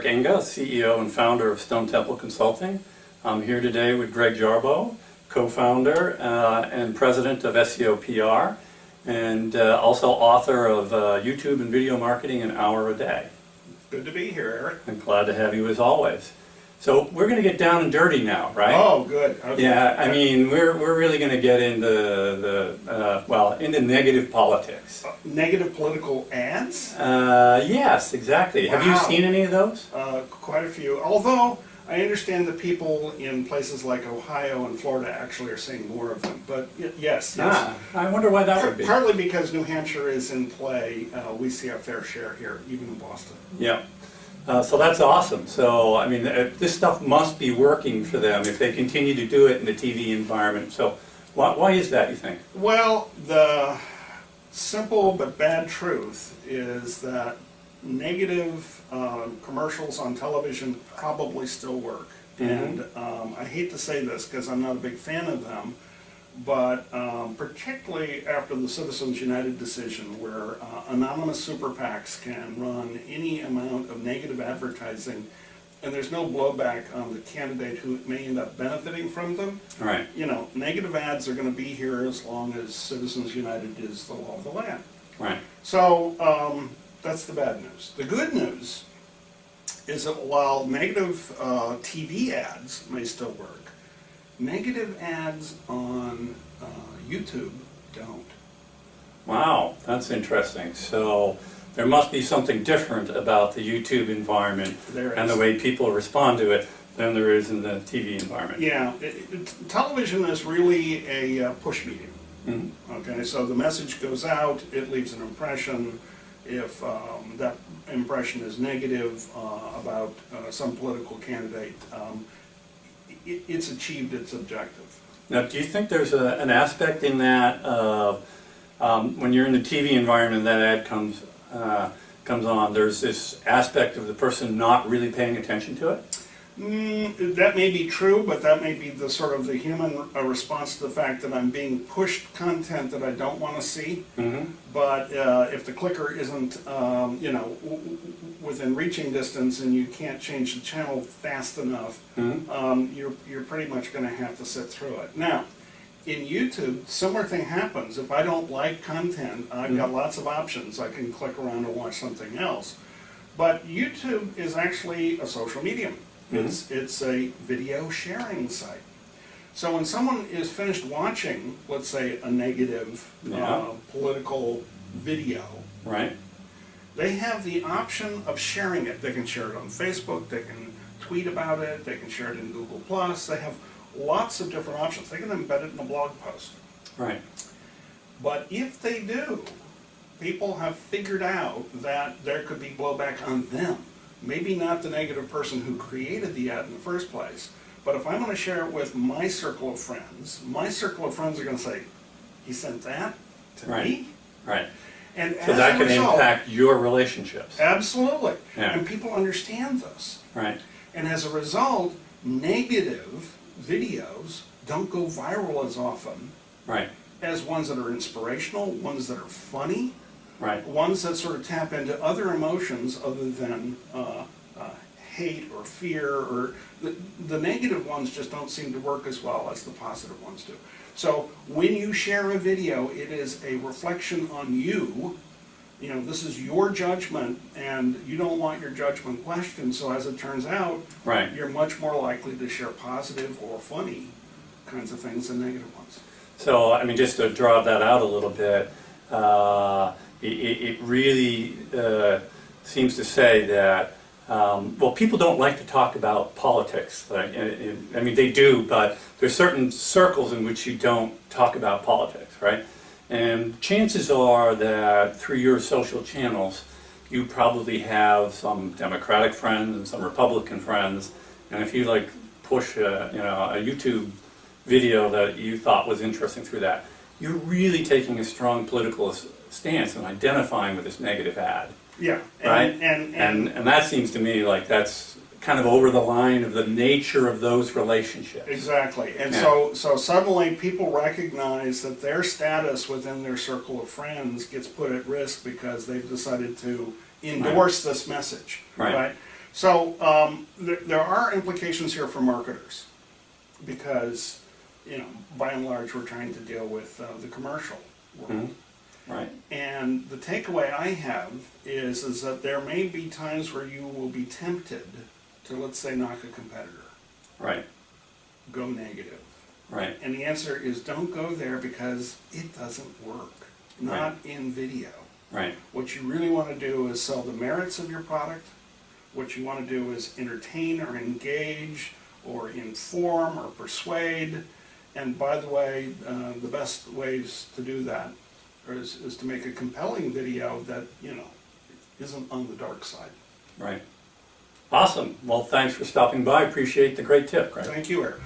Eric Inga, CEO and founder of Stone Temple Consulting. I'm here today with Greg Jarbo, co-founder and president of SEO PR, and also author of YouTube and Video Marketing an Hour a Day. Good to be here, Eric. I'm glad to have you as always. So we're going to get down and dirty now, right? Oh, good. Okay. Yeah, I mean, we're really going to get into into negative politics. Negative political ads? Yes, exactly. Wow. Have you seen any of those? Quite a few. Although I understand that people in places like Ohio and Florida actually are seeing more of them. But yes. I wonder why that would be. Partly because New Hampshire is in play. We see our fair share here, even in Boston. Yeah. So that's awesome. So, I mean, this stuff must be working for them if they continue to do it in the TV environment. So, why is that, you think? Well, the simple but bad truth is that negative commercials on television probably still work. Mm-hmm. And I hate to say this because I'm not a big fan of them, but particularly after the Citizens United decision, where anonymous super PACs can run any amount of negative advertising and there's no blowback on the candidate who may end up benefiting from them. Right. You know, negative ads are going to be here as long as Citizens United is the law of the land. Right. So that's the bad news. The good news is that while negative TV ads may still work, negative ads on YouTube don't. Wow, that's interesting. So there must be something different about the YouTube environment and the way people respond to it than there is in the TV environment. Yeah, television is really a push medium. Mm-hmm. Okay, so the message goes out, it leaves an impression. If that impression is negative about some political candidate, it's achieved its objective. Now, do you think there's an aspect in that of when you're in the TV environment and that ad comes on, there's this aspect of the person not really paying attention to it? That may be true, but that may be the sort of the human response to the fact that I'm being pushed content that I don't want to see. Mm-hmm. But if the clicker isn't, within reaching distance, and you can't change the channel fast enough, Mm-hmm. you're pretty much going to have to sit through it. Now, in YouTube, similar thing happens. If I don't like content, I've got lots of options. I can click around and watch something else. But YouTube is actually a social medium. It's a video sharing site. So when someone is finished watching, let's say, a negative political video, Right. they have the option of sharing it. They can share it on Facebook, they can tweet about it, they can share it in Google+. They have lots of different options. They can embed it in a blog post. Right. But if they do, people have figured out that there could be blowback on them. Maybe not the negative person who created the ad in the first place, but if I'm going to share it with my circle of friends are going to say, he sent that to me? Right. And So that can impact your relationships. Absolutely. Yeah. And people understand this. Right. And as a result, negative videos don't go viral as often Right. as ones that are inspirational, ones that are funny, Right. ones that sort of tap into other emotions other than hate or fear, or the negative ones just don't seem to work as well as the positive ones do. So when you share a video, it is a reflection on you. You know, this is your judgment, and you don't want your judgment questioned. So as it turns out, Right. you're much more likely to share positive or funny kinds of things than negative ones. So, I mean, just to draw that out a little bit, it really seems to say that, people don't like to talk about politics. Like, I mean, they do, but there's certain circles in which you don't talk about politics, right? And chances are that through your social channels, you probably have some Democratic friends and some Republican friends, and if you like push a YouTube video that you thought was interesting through that, you're really taking a strong political stance and identifying with this negative ad. Yeah, Right? And that seems to me like that's kind of over the line of the nature of those relationships. exactly. And Yeah. so suddenly people recognize that their status within their circle of friends gets put at risk because they've decided to endorse this message. Right. So there are implications here for marketers because, by and large, we're trying to deal with the commercial world. Right. And the takeaway I have is that there may be times where you will be tempted to, let's say, knock a competitor. Right. Go negative. Right. And the answer is don't go there because it doesn't work. Not in video. Right. What you really want to do is sell the merits of your product. What you want to do is entertain or engage or inform or persuade. And by the way, the best ways to do that is to make a compelling video that, isn't on the dark side. Right. Awesome. Well, thanks for stopping by. Appreciate the great tip, Greg. Thank you, Eric.